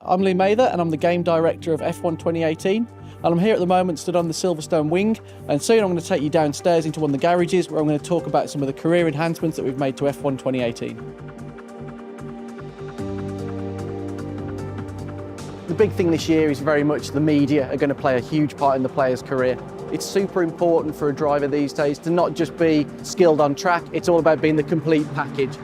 I'm Lee Mather and I'm the Game Director of F1 2018, and I'm here at the moment stood on the Silverstone wing, and soon I'm going to take you downstairs into one of the garages where I'm going to talk about some of the career enhancements that we've made to F1 2018. The big thing this year is very much the media are going to play a huge part in the player's career. It's super important for a driver these days to not just be skilled on track, it's all about being the complete package.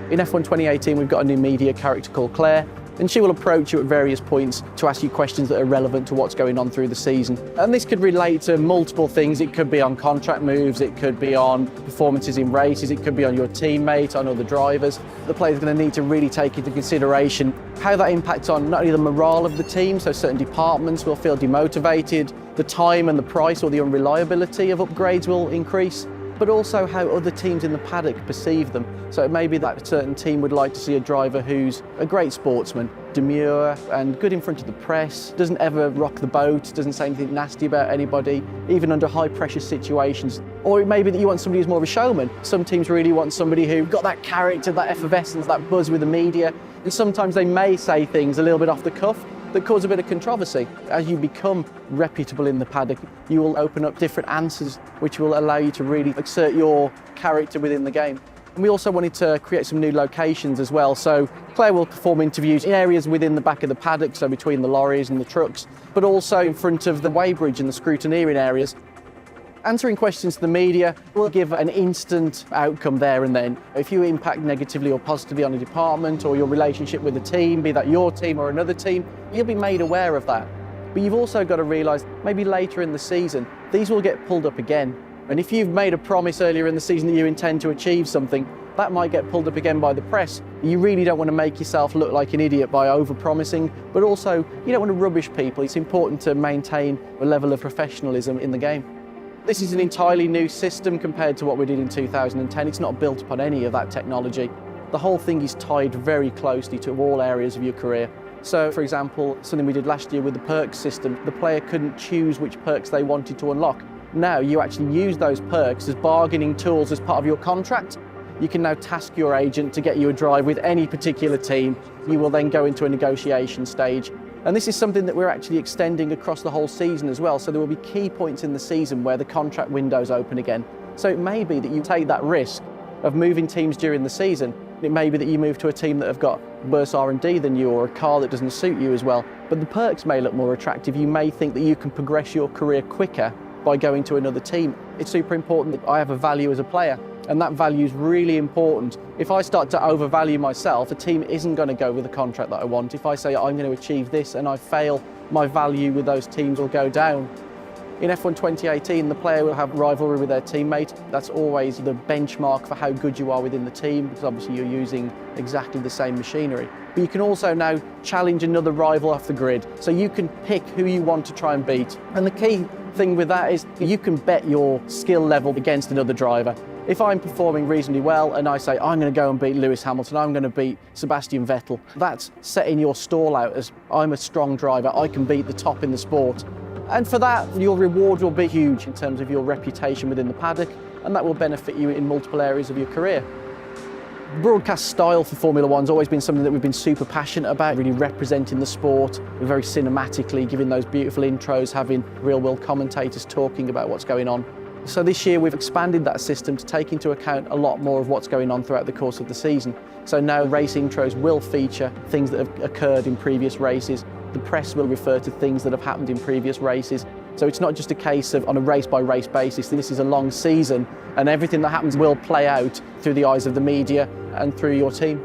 In F1 2018 we've got a new media character called Claire, and she will approach you at various points to ask you questions that are relevant to what's going on through the season. And this could relate to multiple things. It could be on contract moves, it could be on performances in races, it could be on your teammate, on other drivers. The player's going to need to really take into consideration how that impacts on not only the morale of the team, so certain departments will feel demotivated, the time and the price or the unreliability of upgrades will increase, but also how other teams in the paddock perceive them. So it may be that a certain team would like to see a driver who's a great sportsman, demure and good in front of the press, doesn't ever rock the boat, doesn't say anything nasty about anybody, even under high pressure situations. Or it may be that you want somebody who's more of a showman. Some teams really want somebody who's got that character, that effervescence, that buzz with the media. And sometimes they may say things a little bit off the cuff that cause a bit of controversy. As you become reputable in the paddock, you will open up different answers which will allow you to really exert your character within the game. And we also wanted to create some new locations as well. So Claire will perform interviews in areas within the back of the paddock, so between the lorries and the trucks, but also in front of the weighbridge and the scrutineering areas. Answering questions to the media will give an instant outcome there and then. If you impact negatively or positively on a department or your relationship with a team, be that your team or another team, you'll be made aware of that. But you've also got to realise maybe later in the season, these will get pulled up again. And if you've made a promise earlier in the season that you intend to achieve something, that might get pulled up again by the press. You really don't want to make yourself look like an idiot by over-promising, but also you don't want to rubbish people. It's important to maintain a level of professionalism in the game. This is an entirely new system compared to what we did in 2010. It's not built upon any of that technology. The whole thing is tied very closely to all areas of your career. So, for example, something we did last year with the perks system, the player couldn't choose which perks they wanted to unlock. Now you actually use those perks as bargaining tools as part of your contract. You can now task your agent to get you a drive with any particular team. You will then go into a negotiation stage. And this is something that we're actually extending across the whole season as well. So there will be key points in the season where the contract windows open again. So it may be that you take that risk of moving teams during the season. It may be that you move to a team that have got worse R&D than you or a car that doesn't suit you as well. But the perks may look more attractive. You may think that you can progress your career quicker by going to another team. It's super important that I have a value as a player, and that value is really important. If I start to overvalue myself, a team isn't going to go with the contract that I want. If I say I'm going to achieve this and I fail, my value with those teams will go down. In F1 2018, the player will have rivalry with their teammate. That's always the benchmark for how good you are within the team, because obviously you're using exactly the same machinery. But you can also now challenge another rival off the grid. So you can pick who you want to try and beat. And the key thing with that is you can bet your skill level against another driver. If I'm performing reasonably well and I say I'm going to go and beat Lewis Hamilton, I'm going to beat Sebastian Vettel, that's setting your stall out as I'm a strong driver, I can beat the top in the sport. And for that, your reward will be huge in terms of your reputation within the paddock, and that will benefit you in multiple areas of your career. Broadcast style for Formula One's always been something that we've been super passionate about, really representing the sport very cinematically, giving those beautiful intros, having real-world commentators talking about what's going on. So this year we've expanded that system to take into account a lot more of what's going on throughout the course of the season. So now race intros will feature things that have occurred in previous races. The press will refer to things that have happened in previous races. So it's not just a case of on a race-by-race basis. This is a long season, and everything that happens will play out through the eyes of the media and through your team.